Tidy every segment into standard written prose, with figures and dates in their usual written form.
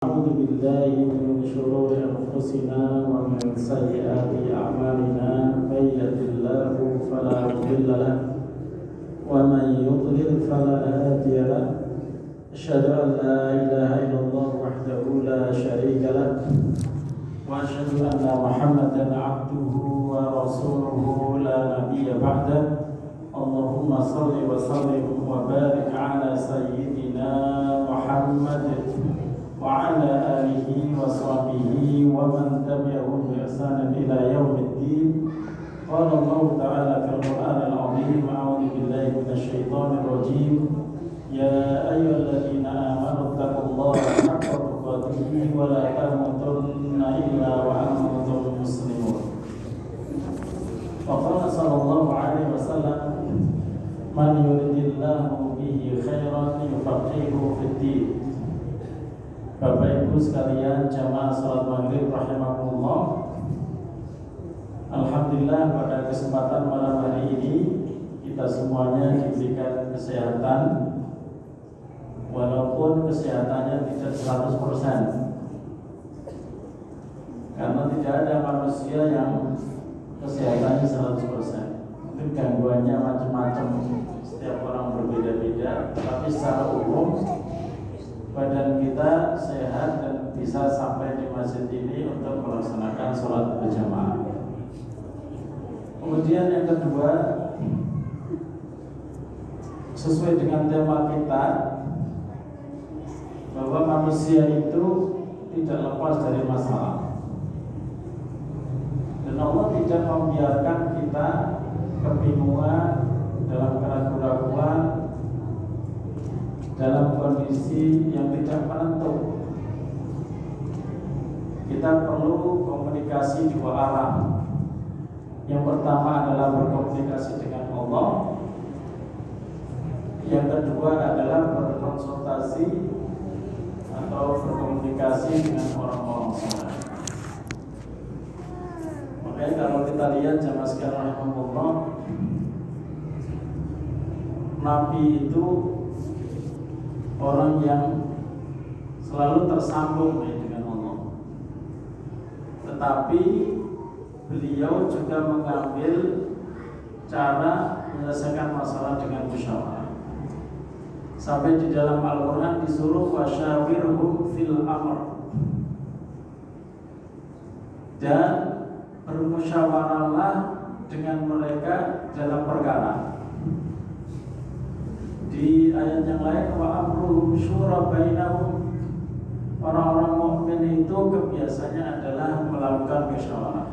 أعوذ بالله من شرور أنفسنا ومن سيئات أعمالنا من يهد الله فلا مضل له ومن يضلل فلا هادي له أشهد أن لا إله إلا الله وحده لا شريك له وأشهد أن محمدا عبده ورسوله لا نبي بعده اللهم صل وسلم وبارك على سيدنا محمد وعلى آله وصحبه ومن تبعهم بإحسان إلى يوم الدين. قال الله تعالى في القرآن العظيم: أعوذ بالله من الشيطان الرجيم. يا أيها الذين آمنوا اتقوا الله حق تقاته ولا تموتن إلا وأنتم مسلمون. وقال صلى الله عليه وسلم: من يرد الله به خيرا يفقهه في الدين. Bapak Ibu sekalian jamaah salat maghrib rahimakumullah. Alhamdulillah pada kesempatan malam hari ini kita semuanya diberikan kesehatan, walaupun kesehatannya tidak 100%, karena tidak ada manusia yang kesehatannya 100%. Mungkin gangguannya macam-macam, setiap orang berbeda-beda, tapi secara umum badan kita sehat dan bisa sampai di masjid ini untuk melaksanakan sholat berjamaah. Kemudian yang kedua, sesuai dengan tema kita, bahwa manusia itu tidak lepas dari masalah, dan Allah tidak membiarkan kita kebingungan, dalam keraguan-keraguan, dalam kondisi yang tidak menentu. Kita perlu komunikasi dua arah. Yang pertama adalah berkomunikasi dengan Allah. Yang kedua adalah berkonsultasi atau berkomunikasi dengan orang-orang saleh. Makanya kalau kita lihat jamaah sekalian rahimahullah, Nabi itu orang yang selalu tersambung dengan Allah. Tetapi beliau juga mengambil cara menyelesaikan masalah dengan musyawarah. Sampai di dalam Al-Quran disuruh wasyawirhum fil amr, dan bermusyawarahlah dengan mereka dalam perkara. Di ayat yang lain, wa amruhum syura bainahum, orang-orang mukmin itu kebiasaannya adalah melakukan musyawarah.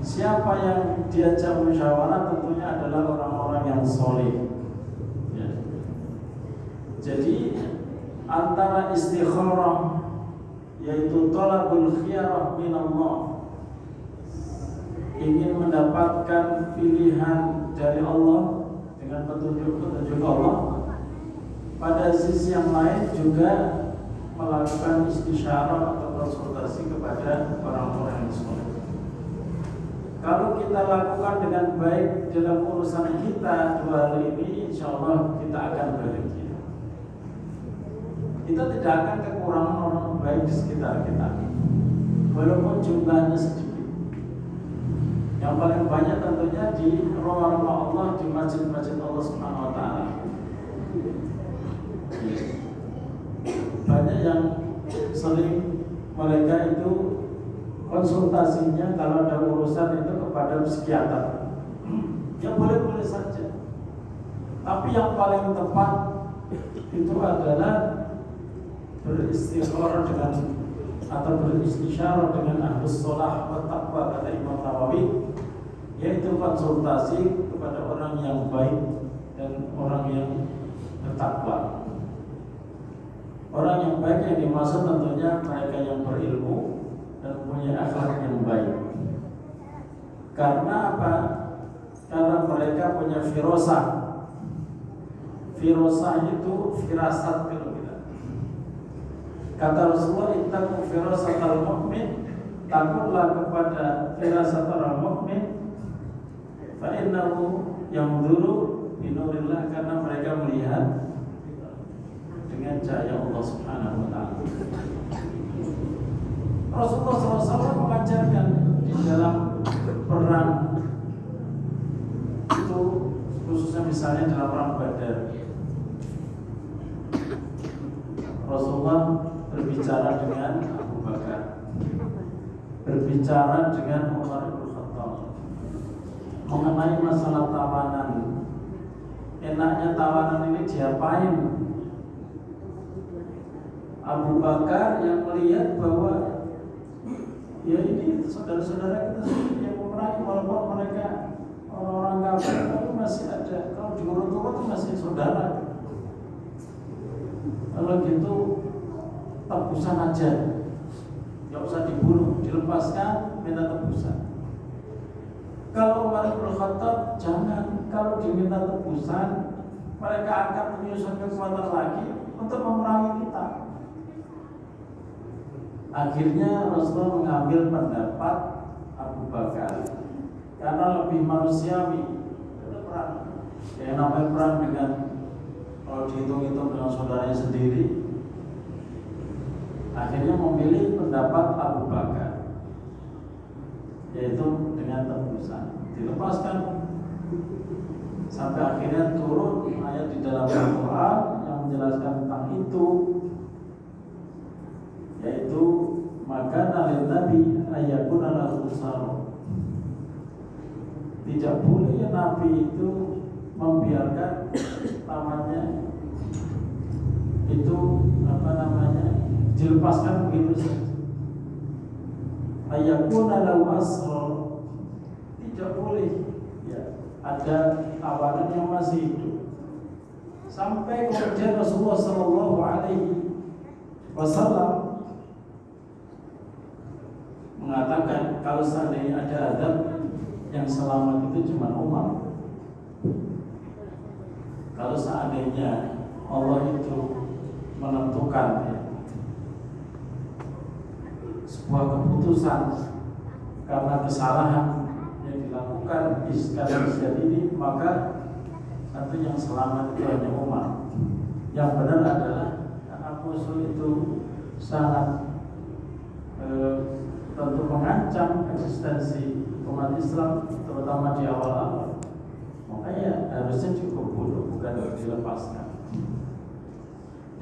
Siapa yang diajak musyawarah tentunya adalah orang-orang yang soleh. Ya. Jadi antara istikharah, yaitu thalabul khiyarah minallah, ingin mendapatkan pilihan dari Allah dengan petunjuk Allah, pada sisi yang lain juga melakukan istisyarah atau konsultasi kepada orang-orang yang soleh. Kalau kita lakukan dengan baik dalam urusan kita dua hal ini, insya Allah kita akan bahagia. Kita tidak akan kekurangan orang baik di sekitar kita, walaupun jumlahnya sedikit. Yang paling banyak tentunya di rumah-rumah Allah, di masjid-masjid Allah Subhanahu wa Ta'ala. Banyak yang sering mereka itu konsultasinya kalau ada urusan itu kepada psikiater. Ya boleh-boleh saja, tapi yang paling tepat itu adalah beristikharah dengan atau beristisyarah dengan ahlus sholah wa taqwa, kata Imam Nawawi, yaitu konsultasi kepada orang yang baik dan orang yang bertakwa. Orang yang baik yang dimaksud tentunya mereka yang berilmu dan punya akhlak yang baik. Karena apa? Karena mereka punya firasah. Firasah itu firasat kalau kita. Kata Rasulullah, ittaqu firasatal mu'min, takutlah kepada firasat orang mukmin, fa innahu yanzuru binurillah, karena mereka melihat dengan cahaya Allah Subhanahu wa taala. Rasulullah SAW mengajarkan di dalam perang itu, khususnya misalnya dalam perang Badar, Rasulullah berbicara dengan Abu Bakar, berbicara dengan Umar bin Khattab mengenai masalah tawanan. Enaknya tawanan ini diapain? Abu Bakar yang melihat bahwa ya ini saudara-saudara kita sendiri yang memerangi, walaupun mereka orang-orang kafir, tapi masih ada, kalau diurut-urut itu masih saudara. Kalau gitu tebusan aja, nggak usah dibunuh, dilepaskan, minta tebusan. Kalau Umar bin Khattab jangan, kalau diminta tebusan mereka akan menyusun kekuatan lagi untuk memerangi kita. Akhirnya Rasulullah mengambil pendapat Abu Bakar karena lebih manusiawi. Itu perang, yang namanya perang dengan, kalau dihitung-hitung dengan saudaranya sendiri. Akhirnya memilih pendapat Abu Bakar, yaitu dengan tebusan, dilepaskan. Sampai akhirnya turun ayat di dalam Al-Quran yang menjelaskan tentang itu, yaitu maka nalil Nabi ayyakuna lahu usara. Tidak boleh ya Nabi itu membiarkan namanya itu dilepaskan begitu saja. Ayyakuna lahu asra, tidak boleh ya ada tawanan yang masih hidup. Sampai kemudian Rasulullah sallallahu alaihi wasallam mengatakan kalau seandainya ada adab yang selamat itu cuma Umar. Kalau seandainya Allah itu menentukan ya, sebuah keputusan karena kesalahan yang dilakukan iskandar ini, maka tentu yang selamat itu hanya Umar. Yang benar adalah karena musuh itu sangat tentu mengancam eksistensi umat Islam, terutama di awal-awal. Makanya harusnya cukup bunuh, bukan dilepaskan.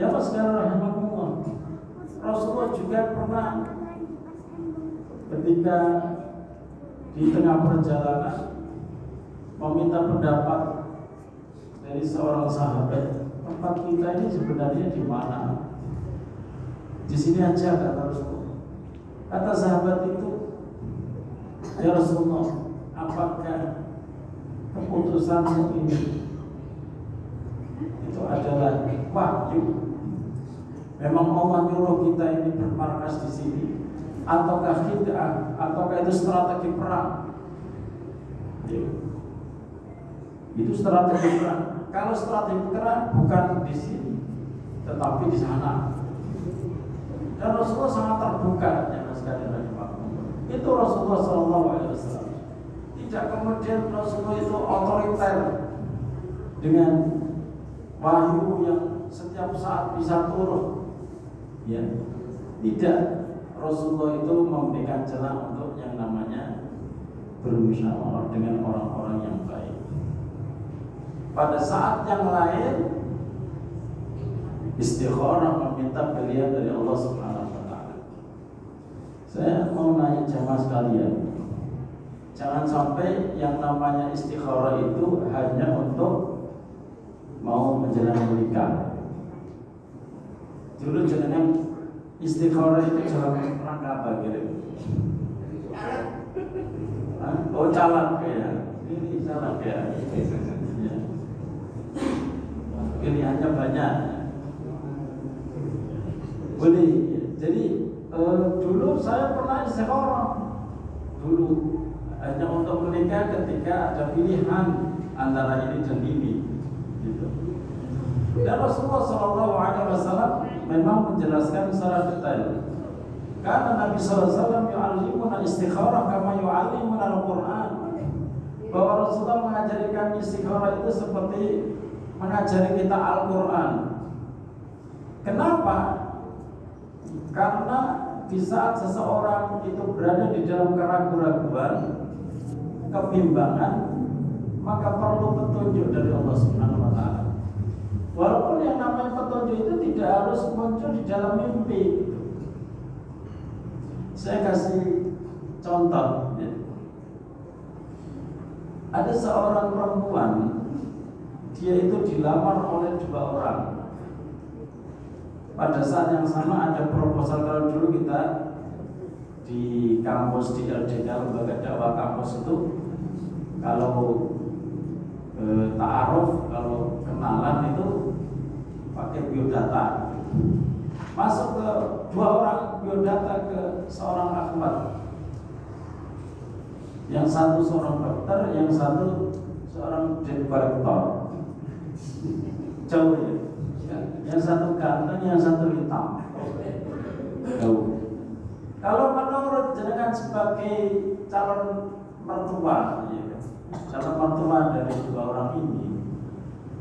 Jamaah sekalian rahimakumullah, Rasulullah juga pernah ketika di tengah perjalanan meminta pendapat dari seorang sahabat, tempat kita ini sebenarnya di mana? Di sini aja, kata Rasulullah. Kata sahabat itu, ya Rasulullah, apakah keputusanmu ini itu adalah wahyu? Memang Allah nyuruh kita ini bermarkas di sini, ataukah khid'ah, ataukah itu strategi perang? Itu strategi perang. Kalau strategi perang bukan di sini, tetapi di sana. Dan Rasulullah sangat terbuka, ya sekali lagi Pak. Itu Rasulullah SAW. Tidak kemudian Rasulullah itu otoriter dengan wahyu yang setiap saat bisa turun. Ya, tidak. Rasulullah itu memberikan celah untuk yang namanya bermusyawarah dengan orang-orang yang baik. Pada saat yang lain istikharah, meminta pilihan dari Allah Subhanahu wa taala. Saya mau nanya jamaah sekalian, jangan sampai yang namanya istikharah itu hanya untuk mau menjalani nikah. Dulu jenengan istikharah itu dalam rangka apa gitu? Oh, calon ya. Ini calon ya. Pilihannya banyak. Boleh. Jadi dulu saya pernah istikharah. Dulu hanya untuk menikah ketika ada pilihan antara ini dan ini. Gitu. Dan Rasulullah SAW memang menjelaskan secara detail. Karena Nabi SAW yu'allimuna istikharah kama yu'allimuna al-Quran. Bahwa Rasulullah mengajari kami istikharah itu seperti mengajari kita Al-Quran. Kenapa? Karena di saat seseorang itu berada di dalam keraguan-raguan, kebimbangan, maka perlu petunjuk dari Allah Subhanahu wa taala. Walaupun yang namanya petunjuk itu tidak harus muncul di dalam mimpi. Saya kasih contoh ya. Ada seorang perempuan, dia itu dilamar oleh 2 orang. Pada saat yang sama ada proposal. Kalau dulu kita di kampus, di LDK, lembaga dakwah kampus itu, kalau ta'aruf, kalau kenalan itu pakai biodata. Masuk ke 2 orang biodata ke seorang akhwat. Yang satu seorang dokter, yang satu seorang debt collector. Jauh ya. Yang satu ganteng, yang satu hitam. Jauh. Kalau menurut jenengan sebagai calon mertua, ya, calon mertua dari 2 orang ini,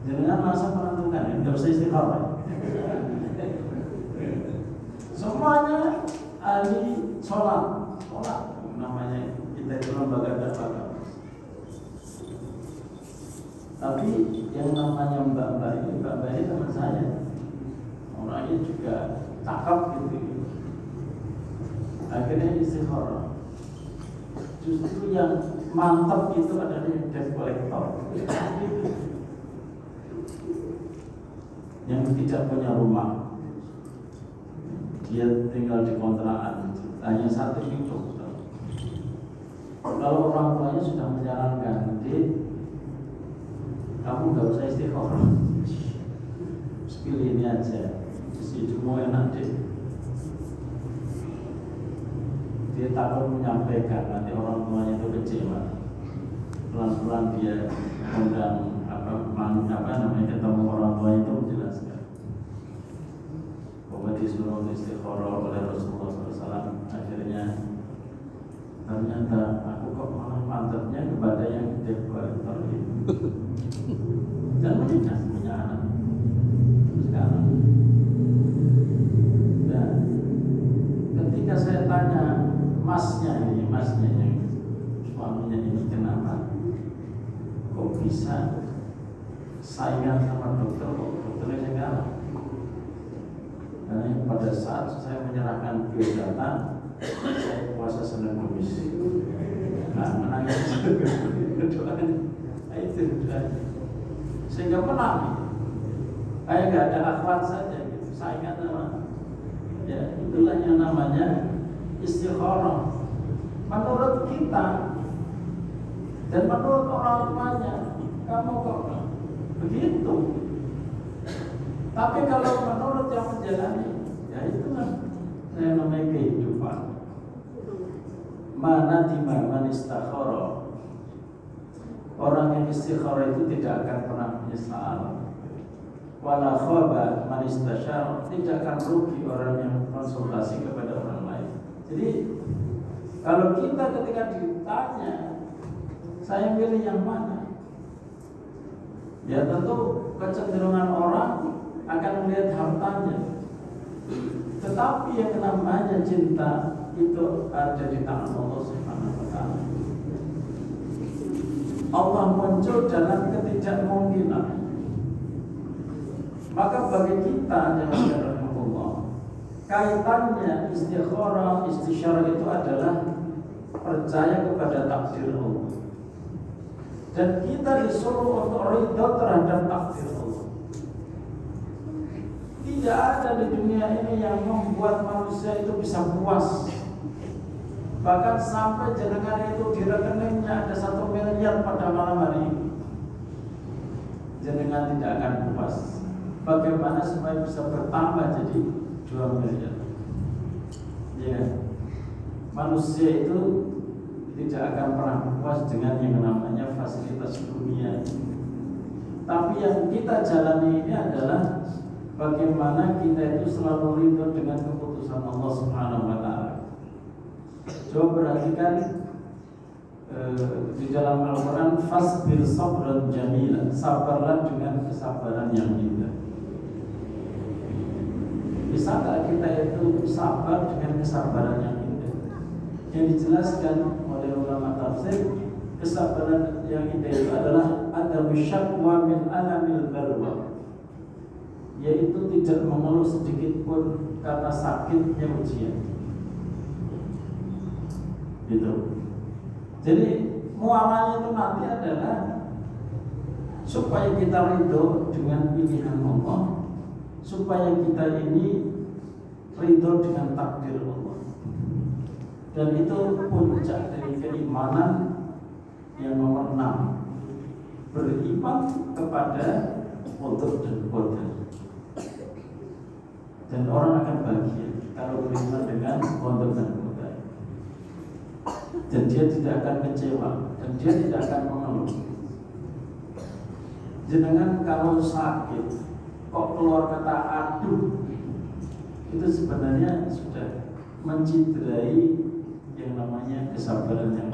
jenengan langsung menentukan, ya, tidak usah istikharah. Semuanya ahli sholat namanya, kita itu lembaga dakwah. Tapi yang namanya mbak-mbak ini teman saya, orangnya juga cakep gitu. Akhirnya istikharah. Justru yang mantap itu adalah yang debt collector, yang tidak punya rumah. Dia tinggal di kontrakan, hanya satu hidup. Kalau orang tuanya sudah menyarankan, kamu nggak usah istikharah, pilih ini aja, hidupmu enak deh. Dia takut menyampaikan, nanti orang tuanya itu kecewa. Pelan-pelan dia undang ketemu orang tuanya itu menjelaskan bahwa disuruh istikharah oleh Rasulullah SAW. Akhirnya ternyata aku kok malah mantapnya kepada yang debt collector ini. Dan punya anak sekarang. Dan ketika saya tanya masnya yang suaminya ini, kenapa kok bisa saingan sama dokter, kok dokternya saya kalah? Karena pada saat saya menyerahkan biodata, saya puasa Senin Kamis. Nah, menangis doanya, itu doanya. Sehingga menang. Kayak nggak ada akhwat saja, gitu. Saingan sama. Ya, itulah yang namanya istikharah. Menurut kita dan menurut orang tuanya, kamu kok begitu. Tapi kalau menurut yang menjalani, ya itulah yang namanya kehidupan. Mana man istakhara. Orang yang istikharah itu tidak akan pernah menyesal. Wala khaba man istasyara, tidak akan rugi orang yang konsultasi kepada orang lain. Jadi kalau kita ketika ditanya, saya pilih yang mana? Ya tentu kecenderungan orang akan melihat hartanya. Tetapi yang namanya cinta itu ada di tangan Allah Subhanahu wa taala. Allah muncul dalam ketidakmungkinan. Maka bagi kita yang Allah, kaitannya istikharah, istisyarah itu adalah percaya kepada takdir Allah. Dan kita disuruh untuk ridha terhadap takdir Allah. Tidak ada di dunia ini yang membuat manusia itu bisa puas. Bahkan sampai jenengan itu di rekeningnya ada 1 miliar pada malam hari ini, jenengan tidak akan puas. Bagaimana supaya bisa bertambah jadi 2 miliar? Ya, manusia itu tidak akan pernah puas dengan yang namanya fasilitas dunia. Tapi yang kita jalani ini adalah bagaimana kita itu selalu ridho dengan keputusan Allah Subhanahu wa taala. Coba perhatikan di dalam Al-Quran, fasbir sabran jamila, sabarlah dengan kesabaran yang indah. Bisa nggak kita itu sabar dengan kesabaran yang indah? Yang dijelaskan oleh ulama tafsir, kesabaran yang indah itu adalah ada syakwa min alamil balwa, yaitu tidak mengeluh sedikit pun karena sakitnya ujian. Gitu. Jadi muamalahnya itu nanti adalah supaya kita ridho dengan pilihan Allah, supaya kita ini ridho dengan takdir Allah. Dan itu puncak dari keimanan yang nomor 6, beriman kepada qadar dan qadar. Dan orang akan bahagia kalau beriman dengan qadar dan qadar. Dan dia tidak akan kecewa, dan dia tidak akan mengeluh. Jenengan kalau sakit kok keluar kata aduh, itu sebenarnya sudah menciderai yang namanya kesabaran yang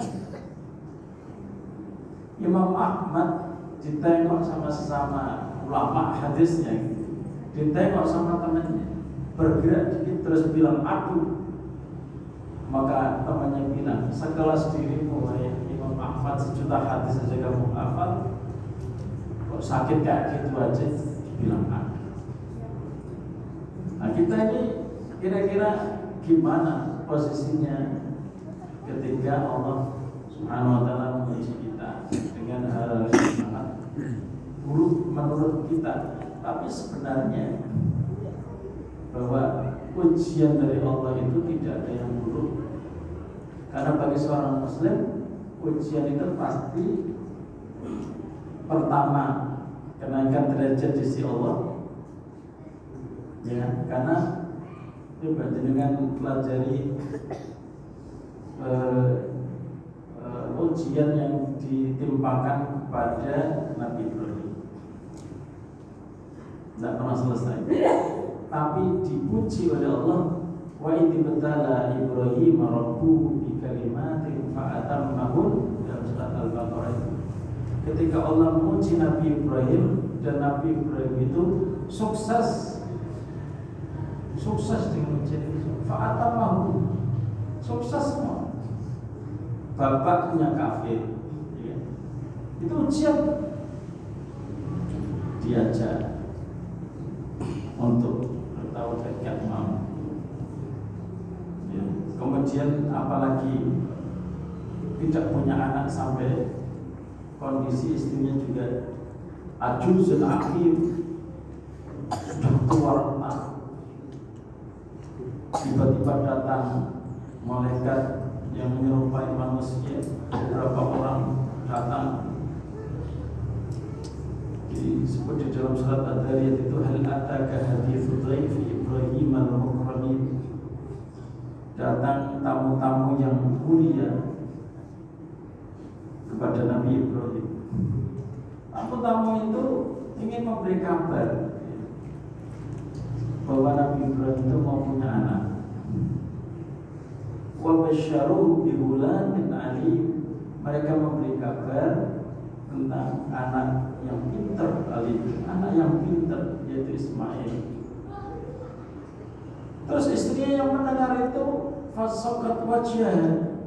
Imam Ahmad ditengok sama sesama ulama hadisnya, ditengok sama temannya, bergerak dikit terus bilang aduh, maka temannya bilang sekelas dirimu Imam Ahmad, sejuta hadis saja kamu hafal, kok sakit kayak gitu aja bilang aduh. Nah kita ini kira-kira gimana posisinya ketika Allah Subhanahu wa ta'ala menguji kita dengan hal yang sangat buruk menurut kita, tapi sebenarnya bahwa ujian dari Allah itu tidak ada yang buruk, karena bagi seorang muslim ujian itu pasti pertama kenaikan derajat di sisi Allah, ya, karena coba dengan pelajari ujian yang ditimpakan kepada Nabi Ibrahim, tidak pernah selesai, tapi dipuji oleh Allah. Wa idibtala Ibrahim rabbuhu bi kalimatin fa atammahun, dalam surat Al-Baqarah itu. Ketika Allah memuji Nabi Ibrahim, dan Nabi Ibrahim itu sukses dengan ujian itu, fa atammahun, sukses semua. Bapaknya kafir, ya. Itu ujian, diajak untuk bertauhid yang mau. Ya. Kemudian apalagi tidak punya anak sampai kondisi istrinya juga ajuzun akhir, sudah tua renta. Tiba-tiba datang malaikat yang menyerupai manusia, beberapa orang datang. Disebut di dalam surat Ad-Dariyat itu, hal ataka hadithu dhaifi Ibrahim al-mukramin, datang tamu-tamu yang mulia kepada Nabi Ibrahim. Tamu-tamu itu ingin memberi kabar bahwa Nabi Ibrahim itu mau punya anak. Wa basyaruhu bi ghulamin alim, mereka memberi kabar tentang anak yang pintar, alim, anak yang pintar, yaitu Ismail. Terus istrinya yang mendengar itu fasaqat wajhaha,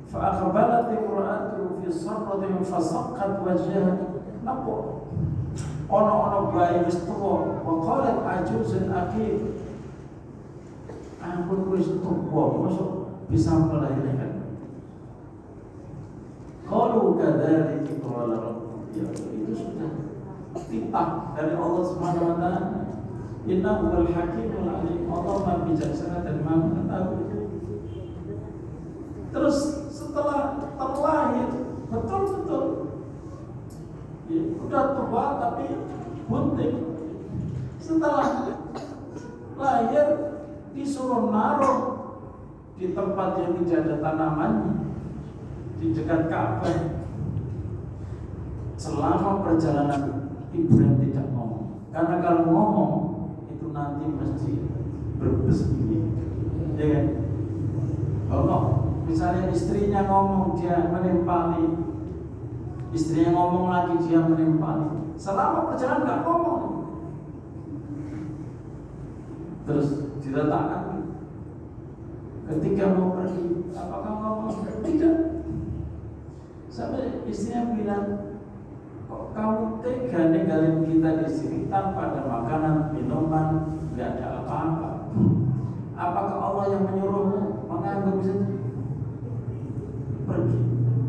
fa aqbalat imra'atuhu fi sarratin fasaqat wajhaha. Napa ono bayi wis tuwa, wa qalat ajuzun aqim, ampun wis tuwa mosok bisa melahirkan. Qalu kadzalika qala rabbuk, ya itu sudah titah dari Allah Subhanahu wa taala. Innahu wal hakimul alim, Allah Maha bijaksana dan Maha mengetahui. Terus setelah terlahir betul-betul ya, udah tua tapi bunting. Setelah lahir disuruh naruh di tempat yang tidak ada tanamannya, di dekat Ka'bah. Selama perjalanan Ibrahim tidak ngomong, karena kalau ngomong itu nanti mesti berbesmili, ya kan? Kalau misalnya istrinya ngomong dia menimpali, istrinya ngomong lagi dia menimpali, selama perjalanan nggak ngomong. Terus diletakkan. Ketika mau pergi, apakah kamu mau pergi? Tidak. Sampai istrinya bilang, kok kamu tega ninggalin kita di sini tanpa ada makanan, minuman, nggak ada apa-apa? Apakah Allah yang menyuruhmu menganggap saja pergi?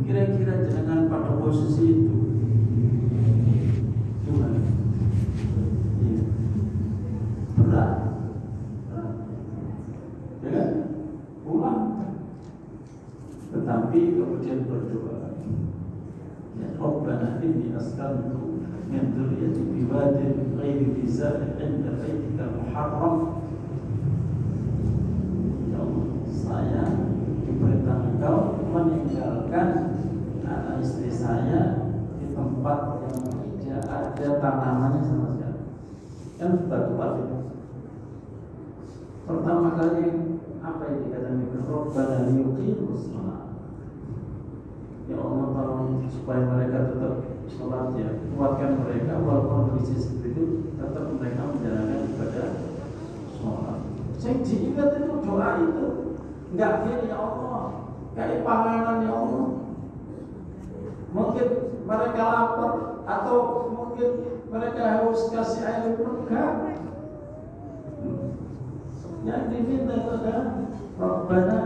Kira-kira jangan pada posisi itu gimana? Iya. Berat, ya kan? Pulang. Tetapi kemudian berdoa, ya Rabbana inni askantu min dzurriyyati biwadin ghairi dzi zar'in 'inda baitikal muharram. Ya Allah, saya diperintah Engau meninggalkan anak istri saya di tempat yang tidak ada tanamannya sama sekali. Kan batu-batu. Pertama kali apa yang dikatakan Rabbana liyuqimus shalah. Ya Allah, tolong supaya mereka tetap sholat, ya kuatkan mereka walaupun kondisi seperti itu, tetap mereka menjalankan ibadah sholat. Saya diingat itu doa itu, enggak gini ya Allah, kayak panganan ya Allah. Mungkin mereka lapar atau mungkin mereka harus kasih air minum, enggak. Yang diminta itu adalah Rabbana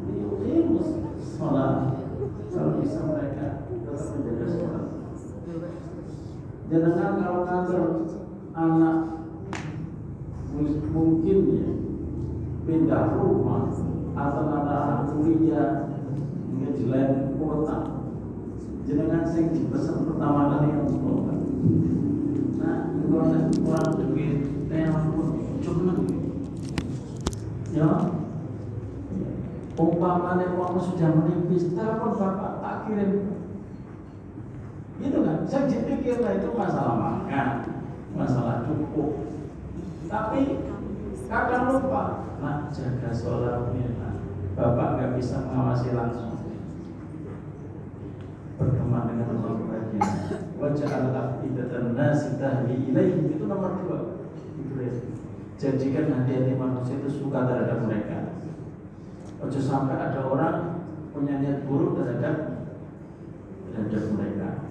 liyuqimus shalah. Kalau bisa mereka tetap menjaga sholat. Jangan kalau ngajar anak mungkin ya pindah rumah atau anak kuliah mungkin di lain kota, jangan sing dipesan pertama kali yang sholat. Nah, kalau kurang duit, pun cuma ya. Umpamanya uangmu sudah menipis, telepon bapak tak kirim. Gitu kan? Saya dipikir lah itu masalah makan, masalah cukup. Tapi kadang lupa, nak jaga sholatnya. Nah, bapak nggak bisa mengawasi langsung. Berteman dengan orang bahagia. Wajah al-afidatan nasi tahwi ilaih, itu nomor 2. Jadikan hati-hati manusia itu suka terhadap mereka. Ojo sampai ada orang punya niat buruk terhadap mereka.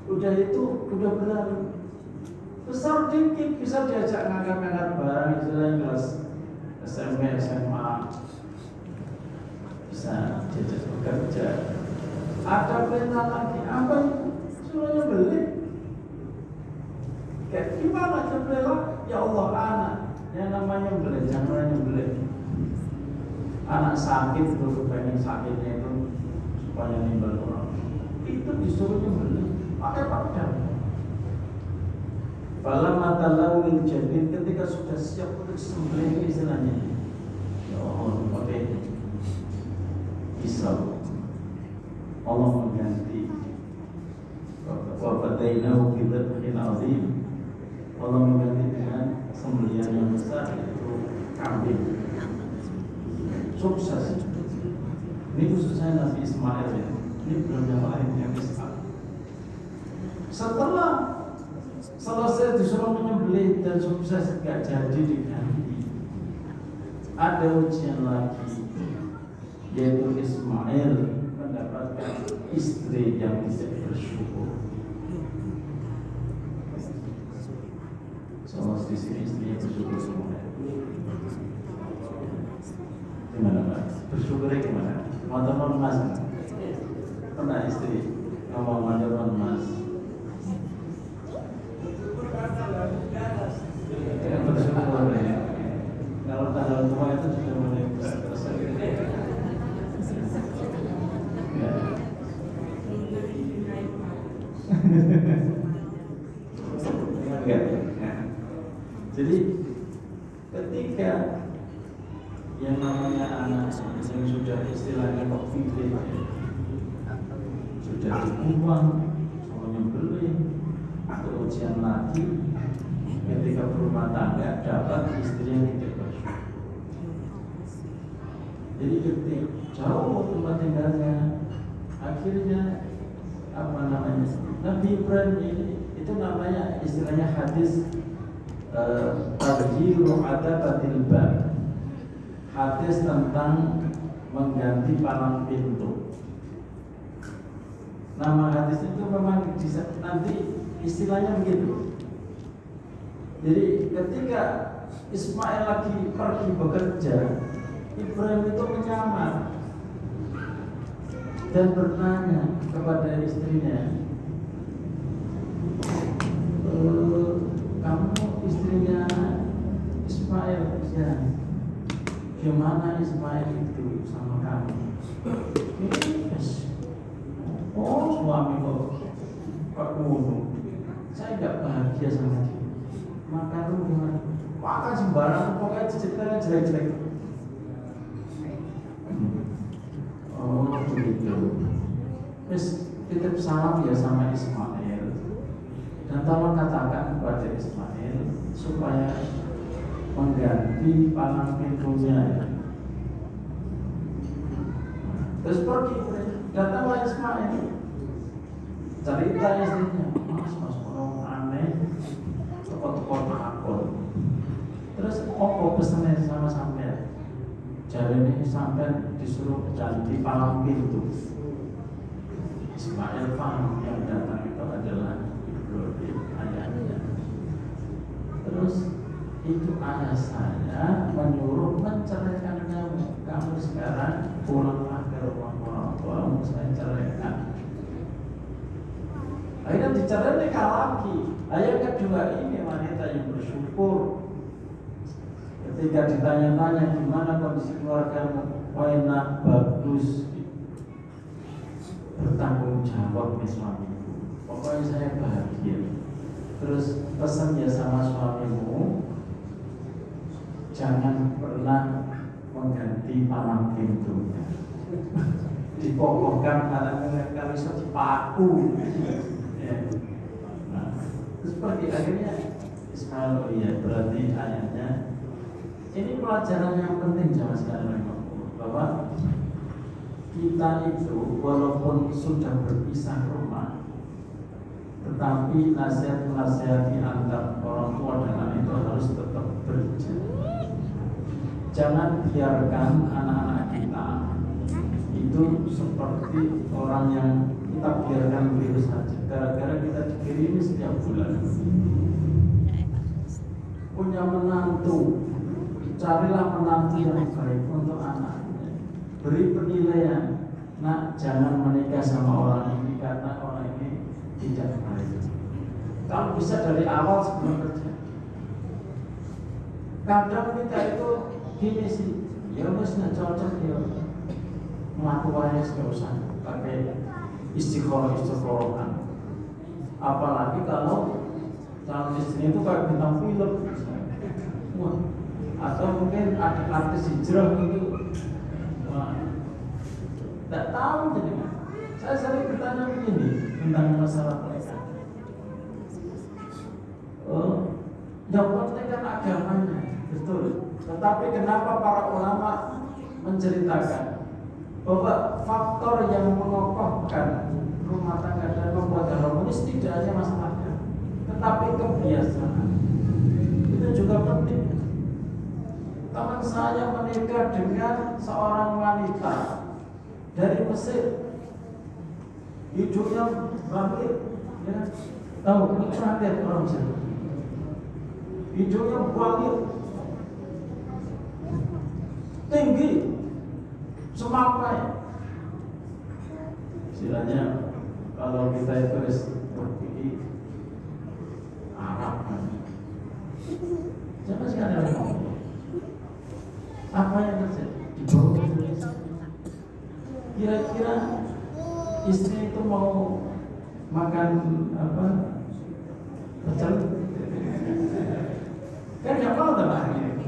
Udah itu, udah berlalu. Besar dikit bisa diajak ngangkat-ngangkat barang, istilahnya kelas SMP, SMA, bisa diajak bekerja. Ada perintah lagi, apa itu? Suruhnya beli. Kayak gimana jeblela? Ya Allah, anak yang namanya beli, jangan nyembelih. Anak sakit itu pengen sakitnya itu supaya nimbal orang, itu disuruh nyembelih pakai pedang. Falam matalawil jabin, ketika sudah siap untuk sembelih istilahnya, ya Allah pakai pisau. Allah mengganti wa fadainahu bi dzabhin azim. Allah mengganti dengan sembelihan yang besar, yaitu kambing. Sukses. Ini khususnya Nabi Ismail ya. Ini belum yang lain, yang Ishak. Setelah selesai disuruh menyembelih dan sukses, gak jadi diganti. Ada ujian lagi, yaitu Ismail mendapatkan istri yang tidak bersyukur. Sama di sini istrinya bersyukur semua. Gimana Pak? Bersyukurnya gimana? Mau telepon Mas? Pernah istri ngomong mau telepon Mas? Bersyukur ya. Kalau tanggal tua itu sudah mulai terasa. Ya. Enggak. Jadi ketika yang namanya anak yang sudah istilahnya pilih, sudah dibuang, mau nyembelih, atau ujian lagi, ketika berumah tangga dapat istri yang tidak bersyukur. Jadi ketika jauh tempat tinggalnya, akhirnya apa namanya? Nabi Ibrahim ini itu namanya istilahnya hadis Tadjiru adabatil bab, hadis tentang mengganti palang pintu. Nama hadis itu memang nanti istilahnya begitu. Jadi ketika Ismail lagi pergi bekerja, Ibrahim itu menyamar dan bertanya kepada istrinya, kamu istrinya Ismail? Ya. Gimana Ismail itu sama kamu? Oh, suami kok kuno. Saya tidak bahagia sama dia. Maka itu gimana? Makan sembarang, pokoknya ceritanya jelek-jelek. Oh begitu. Terus titip salam ya sama Ismail, dan tolong katakan kepada Ismail supaya mengganti palang pintunya. Terus pergi, datanglah Ismail, cerita istrinya, mas orang aneh, toko-toko takut. Terus opo pesannya sama sampean? Jadi ini sampai disuruh ganti palang pintu. Ismail paham yang datang itu adalah Ibrahim, ayahnya. Terus itu ayah saya menyuruh menceraikan kamu. Kamu sekarang pulanglah ke rumah orang tuamu, saya ceraikan. Akhirnya dicerai nikah lagi. Ayah kedua ini wanita yang bersyukur. Ketika ditanya-tanya gimana kondisi keluargamu, enak, bagus, bertanggung jawab nih suamiku. Pokoknya saya bahagia. Terus pesan ya sama suamimu, jangan pernah mengganti palang pintunya. Dipokokkan karena kami dipaku. Ya. Nah, terus pergi akhirnya Ismail, oh iya berarti ayahnya. Ini pelajaran yang penting sama sekali, bahwa kita itu walaupun sudah berpisah rumah, tetapi nasihat-nasihat antar orang tua dan anak itu harus tetap berjalan. Jangan biarkan anak-anak kita itu seperti orang yang kita biarkan begitu saja, gara-gara kita dikirimi setiap bulan. Punya menantu, carilah menantu yang baik untuk anaknya. Beri penilaian. Nah, jangan menikah sama orang ini karena orang ini tidak baik. Kalau bisa dari awal sebelum kerja. Kadang kita itu gini sih, ya wis nek cocok ya melakukannya usah pakai istikharah-istikharah. Apalagi kalau calon istri itu kayak bintang film. Wah, atau mungkin ada artis hijrah gitu. Wah, tidak tahu jadi. Saya sering bertanya begini tentang masalah mereka. Yang penting kan agamanya, betul. Tetapi kenapa para ulama menceritakan bahwa faktor yang mengokohkan rumah tangga dan membuat harmonis tidak hanya masalahnya, tetapi kebiasaan itu juga penting. Teman saya menikah dengan seorang wanita dari Mesir, hidungnya bangkit, ya. Tahu ini terakhir orang Mesir, hidungnya bangkit, tinggi, semampai. Istilahnya kalau kita itu berpikir Arab, jangan sekali orang. Apa yang terjadi? Kira-kira istri itu mau makan apa? Pecel? Kan nggak mau teman ini.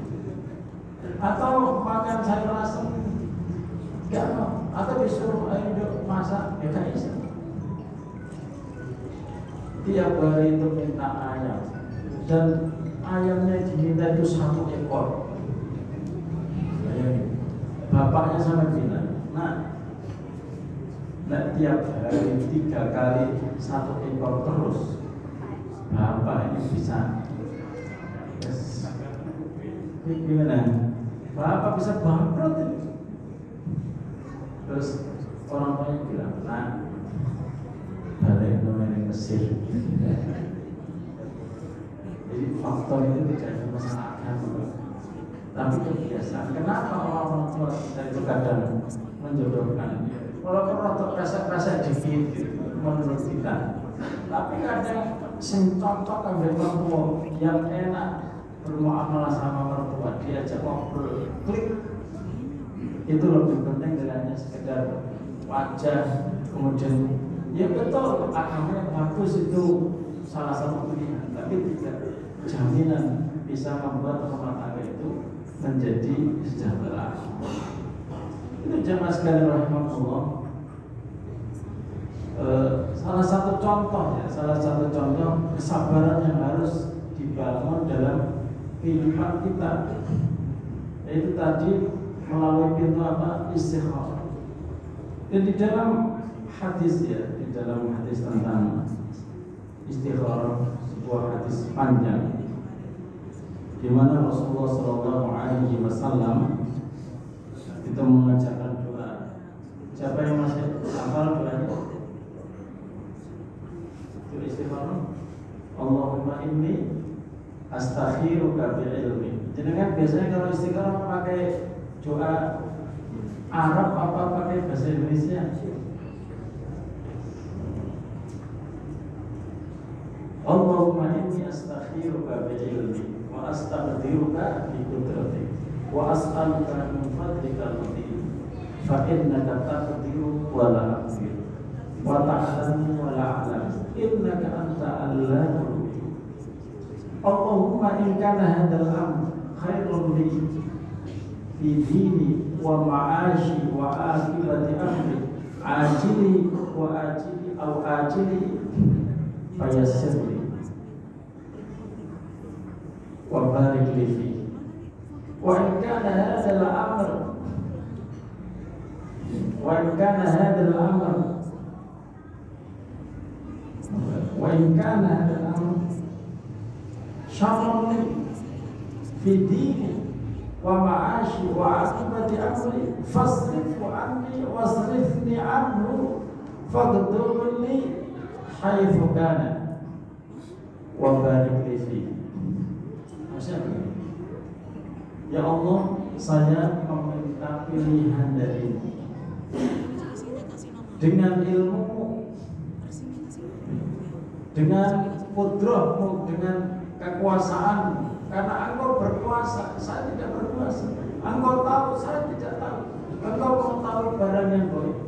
Atau makan sayur asem? Nggak mau. Atau disuruh ayo masak? Ya kan bisa. Tiap hari itu minta ayam, dan ayamnya diminta itu 1 ekor. Bapaknya sama bilang, nah tiap hari 3 kali 1 ekor terus, bapak ini bisa gimana? Bapak bisa bangkrut ini. Terus orang tuanya bilang, nah, balik nomor Mesir. Jadi faktor itu tidak ada masalah agama, tapi kebiasaan. Kenapa orang tua kita itu kadang menjodohkan? Walaupun rotok rasa dikit menurut kita, tapi kadang contoh ambil orang tua yang enak bermuamalah sama mertua, diajak ngobrol, klik, itu lebih penting dari hanya sekedar wajah. Kemudian ya betul agama yang bagus itu salah satu pilihan, tapi tidak jaminan bisa membuat rumah tangga itu menjadi sejahtera. Itu jamaah sekalian rahimahullah. Salah satu contoh kesabaran yang harus dibangun dalam kehidupan kita, yaitu tadi melalui pintu apa? Istikharah. Dan di dalam hadis tentang istikharah, sebuah hadis panjang di mana Rasulullah SAW itu mengajarkan doa. Siapa yang masih hafal doanya? Itu istikharah. Allahumma inni astakhiruka bi'ilmi. Jadi kan biasanya kalau istikharah pakai doa Arab apa pakai bahasa Indonesia? Allahumma inni astakhiruka bi'ilmi wa astaqdiruka bi qudratik wa as'aluka min fadlika al-'azim fa innaka taqdiru wa la aqdir wa ta'lamu wa la a'lam innaka anta allamul ghuyub. Allahumma in kana hadzal amr khairun li fi dini wa ma'ashi wa akibati amri ajili wa ajili aw ajili fayassirli wa barik li fi wa in kana hadzal amr syarrun fi dini wa ma'ashi wa akibati amri fasrifhu anni wasrifni anhu faqdur li haitsu kana wa barik li fi. Maksudnya, ya Allah, saya meminta pilihan darimu dengan ilmu, dengan kudrahmu, dengan kekuasaanmu. Karena engkau berkuasa, saya tidak berkuasa. Engkau tahu, saya tidak tahu. Engkau mengetahui barang yang baik.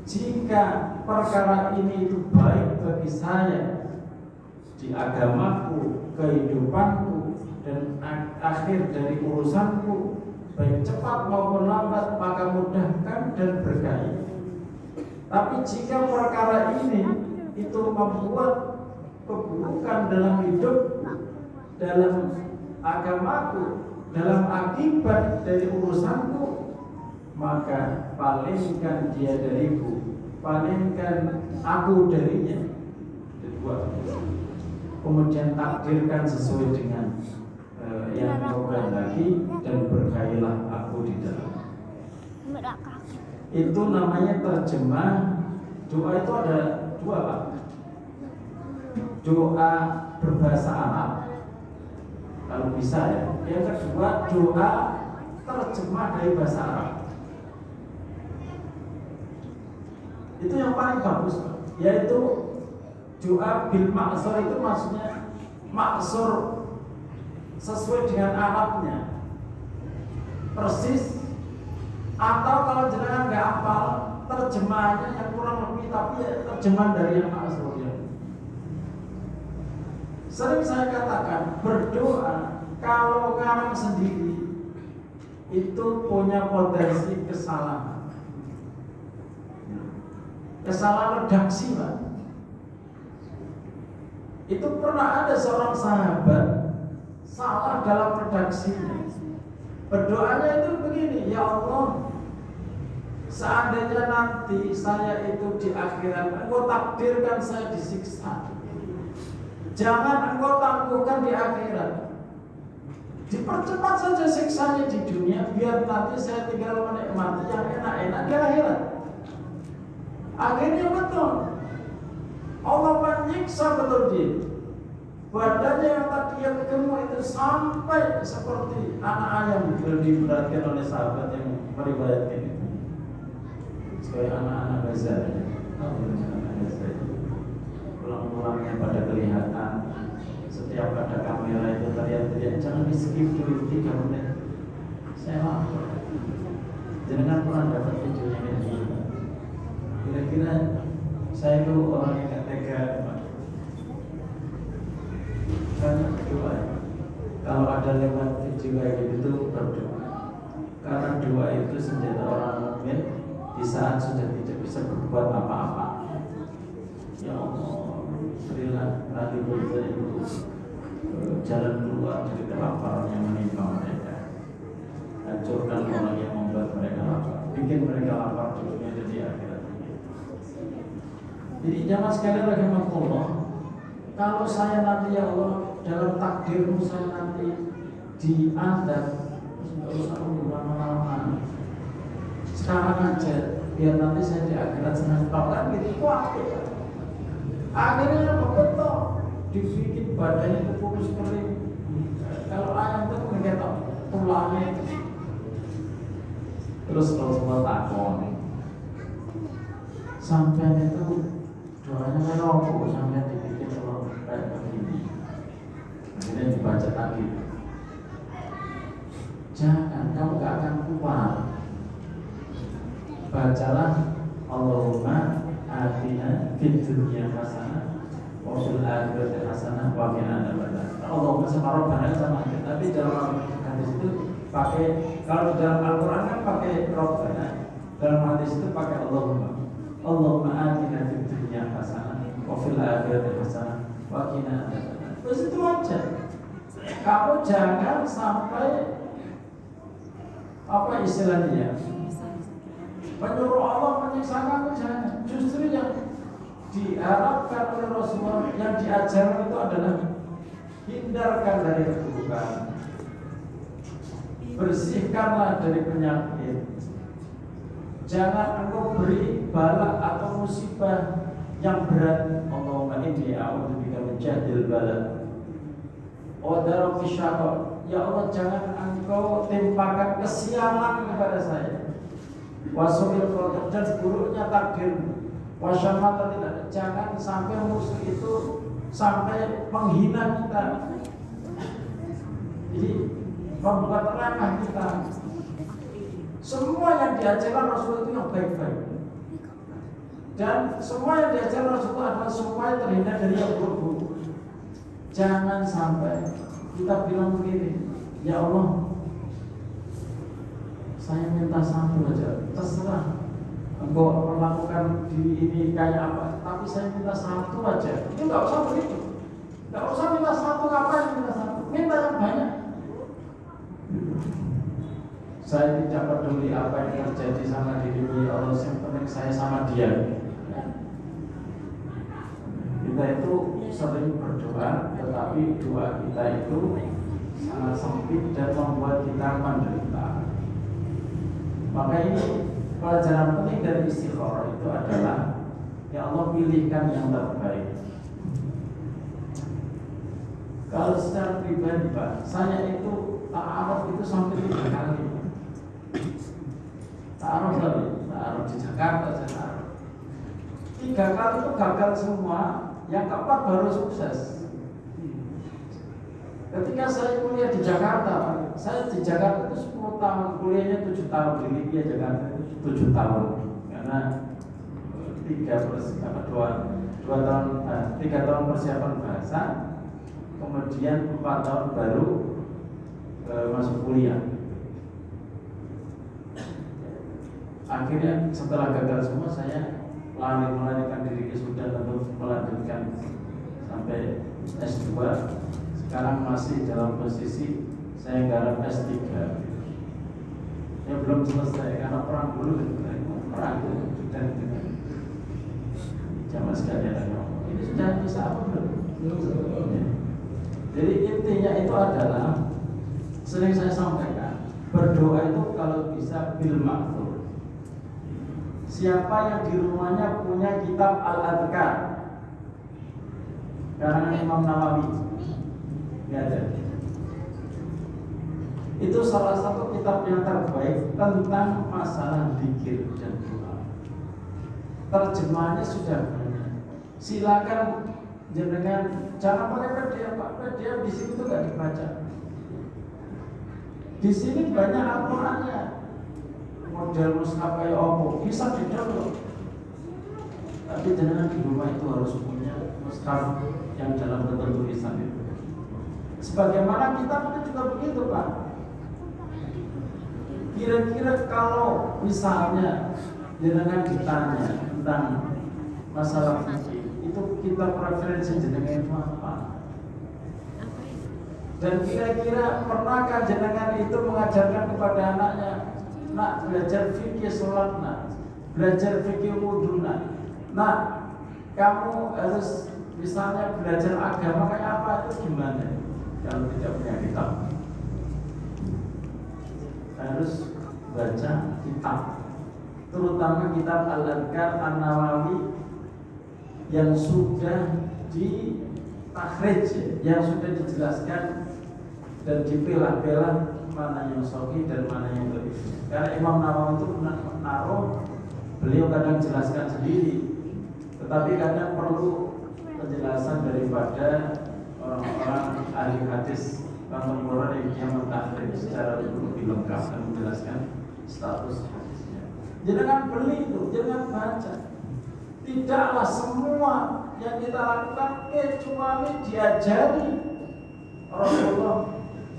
Jika perkara ini itu baik bagi saya di agamaku, kehidupanku, dan akhir dari urusanku, baik cepat maupun lambat, maka mudahkan dan berkahi. Tapi jika perkara ini itu membuat keburukan dalam hidup, dalam agamaku, dalam akibat dari urusanku, maka palingkan dia dariku, palingkan aku darinya. Kedua, kemudian takdirkan sesuai dengan yang kau kehendaki dan berkahilah aku di dalam. Itu namanya terjemah. Doa itu ada dua, Pak. Doa berbahasa Arab, kalau bisa ya. Yang kedua, doa terjemah dari bahasa Arab. Itu yang paling bagus, yaitu doa bil maksur. Itu maksudnya maksur sesuai dengan Arabnya persis. Atau kalau jenengan nggak hafal terjemahannya yang kurang lebih, tapi ya terjemahan dari yang maksurnya. Sering saya katakan, berdoa kalau ngarang sendiri itu punya potensi kesalahan. Kesalahan redaksi, Pak. Itu pernah ada seorang sahabat salah dalam redaksinya. Berdoanya itu begini, ya Allah, seandainya nanti saya itu di akhirat, Engkau takdirkan saya disiksa. Jangan Engkau tangguhkan di akhirat. Dipercepat saja siksanya di dunia, biar nanti saya tinggal menikmati yang enak-enak di akhirat. Akhirnya betul, Allah menyiksa betul dia. Badannya yang tadi yang gemuk itu sampai seperti anak ayam, bila diberatkan oleh sahabat yang meriwayatkan itu. Sebagai anak-anak Gaza, anak Gaza itu pulang-pulangnya pada kelihatan. Setiap ada kamera itu teriak-teriak, jangan di skip dulu 3 menit. Saya lapar. Jangan pernah dapat videonya kayak gini. Kira-kira saya itu orang yang gak tega, karena berdoa. Kalau ada lewat video kayak gitu berdoa. Karena doa itu senjata orang mukmin di saat sudah tidak bisa berbuat apa-apa. Ya Allah, berilah nanti kita itu jalan keluar dari kelaparan yang menimpa mereka. Hancurkan orang yang membuat mereka lapar, bikin mereka lapar di dunia dan di akhirat. Jadi jangan sekali lagi rahimahullah, kalau saya nanti ya Allah dalam takdirmu saya nanti diadab, nggak usah lama-lama. Sekarang aja, biar nanti saya di akhirat senang kan gitu khawatir. Akhirnya betul dibikin badannya itu kurus kering. Kalau ayam itu mengetok tulangnya. Terus Rasulullah takon, sampai itu doanya merokok sampai dibikin kalau kayak begini. Akhirnya dibaca tadi. Jangan, kamu gak akan kuat. Bacalah Allahumma atina fid dunya hasanah wa fil akhirati hasanah wa qina adzabannar. Allahumma sama Rabbana sama aja. Tapi dalam hadis itu pakai, kalau dalam Al-Qur'an kan pakai Rabbana. Dalam hadis itu pakai Allahumma atina fid dunya hasanah wa fil akhirati hasanah wa qina adzabannar. Terus itu aja. Kamu jangan sampai apa istilahnya, menyuruh Allah menyiksa kamu, jangan. Justru yang diharapkan oleh Rasulullah, yang diajarkan itu adalah hindarkan dari keburukan, bersihkanlah dari penyakit. Jangan engkau beri bala atau musibah yang berat. Allahumma inni a'udzubika min jahdil bala wa daraki syaqaq. Ya Allah, jangan engkau timpakan kesialan kepada saya. Wasu'il qadar, dan buruknya takdir. Wasyamata, tidak, jangan sampai musuh itu sampai menghina kita. Jadi membuat remeh kita. Semua yang diajarkan Rasul itu yang baik-baik. Dan semua yang diajarkan Rasul itu adalah semua yang terhindar dari yang buruk-buruk. Jangan sampai kita bilang begini, ya Allah, saya minta satu aja, terserah engkau melakukan diri ini kayak apa, tapi saya minta satu aja. Itu nggak usah begitu, nggak usah minta satu, ngapain minta satu, minta yang banyak. Saya tidak peduli apa yang terjadi sama dirimu ya Allah, yang penting saya sama dia. Kita itu sering berdoa, tetapi doa kita itu sangat sempit dan membuat kita menderita. Maka ini pelajaran penting dari istikharah itu adalah, ya Allah, pilihkan yang terbaik. Kalau secara pribadi Pak, saya itu ta'aruf itu sampai 3 kali. Ta'aruf di Jakarta saya ta'aruf 3 kali itu gagal semua. Yang keempat baru sukses. Ketika saya kuliah di Jakarta, saya di Jakarta itu 10 tahun, kuliahnya 7 tahun, di Libya Jakarta itu 7 tahun. Karena 3 tahun persiapan bahasa, kemudian 4 tahun baru masuk kuliah. Akhirnya setelah gagal semua, saya melarikan diri ke Sudan untuk melanjutkan sampai S2. Sekarang masih dalam posisi saya garap S3. Ya belum selesai karena perang dulu, perang itu dan zaman sekalian. Ini sudah bisa apa belum? Jadi intinya itu adalah Sering saya sampaikan, berdoa itu kalau bisa bil ma'thur. Siapa yang di rumahnya punya kitab Al-Adhkar karangan Imam Nawawi, nggak ada. Itu salah satu kitab yang terbaik tentang masalah zikir dan doa. Terjemahannya sudah banyak. Silakan jenengan, jangan pakai PDF, Pak. PDF di sini tuh nggak dibaca. Di sini banyak Al-Qur'annya. Model mushaf kayak opo bisa di-download. Tapi jenengan di rumah itu harus punya mushaf yang dalam bentuk tulisan itu. Sebagaimana kitab itu juga begitu, Pak. Kira-kira kalau misalnya jenengan ditanya tentang masalah fikih, itu kita preferensi jenengan itu apa? Dan kira-kira pernahkah jenengan itu mengajarkan kepada anaknya, nak belajar fikih sholat, nak belajar fikih wudhu, nak kamu harus misalnya belajar agama kayak apa, itu gimana? Kalau tidak punya kitab, harus baca kitab, terutama kitab Al-Adhkar An-Nawawi yang sudah di-takhrij, yang sudah dijelaskan dan dipilah-pilah mana yang sahih dan mana yang dhaif. Karena Imam Nawawi itu naruh, beliau kadang jelaskan sendiri, tetapi kadang perlu penjelasan daripada orang-orang ahli hadis kontemporer yang dia mentakhrij secara lebih lengkap dan menjelaskan status hadisnya. Jangan beli itu, jangan baca. Tidaklah semua yang kita lakukan kecuali diajari Rasulullah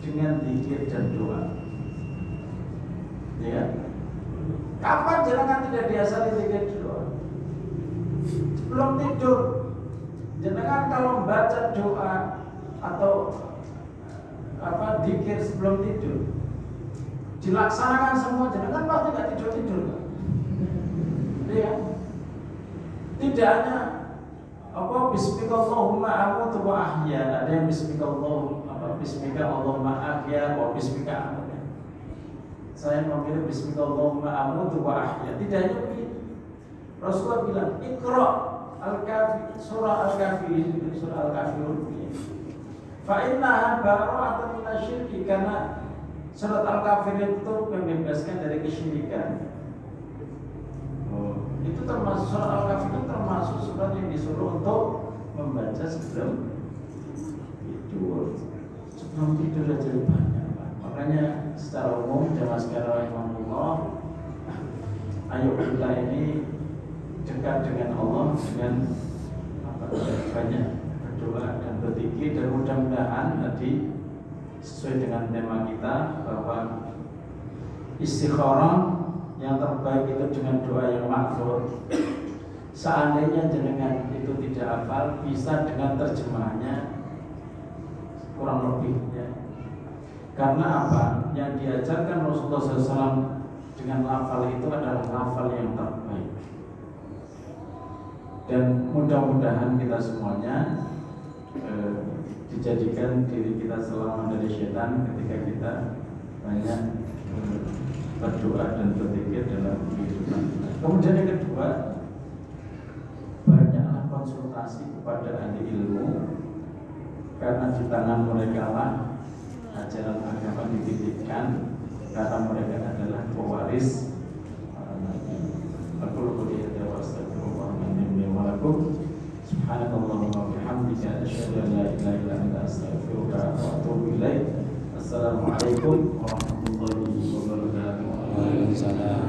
dengan zikir dan doa. Ya. Kapan jenengan tidak diajari zikir dan doa? Sebelum tidur. Jenengan kalau membaca doa atau zikir sebelum tidur, dilaksanakan semua, jenengan pasti nggak tidur. Ya. Tidak hanya bismikallahumma amutu wa ahya, ada yang bismikallahumma ahya wa bismika amutu. Saya memilih bismikallahumma amutu wa ahya. Tidak hanya begitu. Rasulullah bilang, Iqra al-Kafir, surah al-Kafirun, fa innaha bara'atun minasyirki, karena surat al-Kafir itu membebaskan dari kesyirikan. Itu termasuk surat Al-Kahfi, itu termasuk surat yang disuruh untuk membaca sebelum tidur. Sebelum tidur aja banyak, Pak. Makanya secara umum jamaah sekalian rahimahullah, ayo kita ini dekat dengan Allah dengan banyak berdoa dan berzikir, dan mudah-mudahan tadi sesuai dengan tema kita bahwa istikharah yang terbaik itu dengan doa yang maksud. Seandainya jenengan itu tidak hafal, bisa dengan terjemahannya kurang lebih ya. Karena apa? Yang diajarkan Rasulullah SAW dengan lafal itu adalah lafal yang terbaik. Dan mudah-mudahan kita semuanya dijadikan diri kita selamat dari setan ketika kita banyak berdoa dan berzikir dalam kehidupan. Kemudian yang kedua, banyaklah konsultasi kepada ahli ilmu, karena di tangan mereka lah ajaran agama dititipkan, karena mereka adalah pewaris para nabi. Aku lupa dia wastagfirullah wa lakum. Subhanallahumma wa bihamdika asyhadu an la ilaha illa anta astaghfiruka wa atubu ilaik. Assalamualaikum warahmatullahi wabarakatuh. Waalaikumsalam.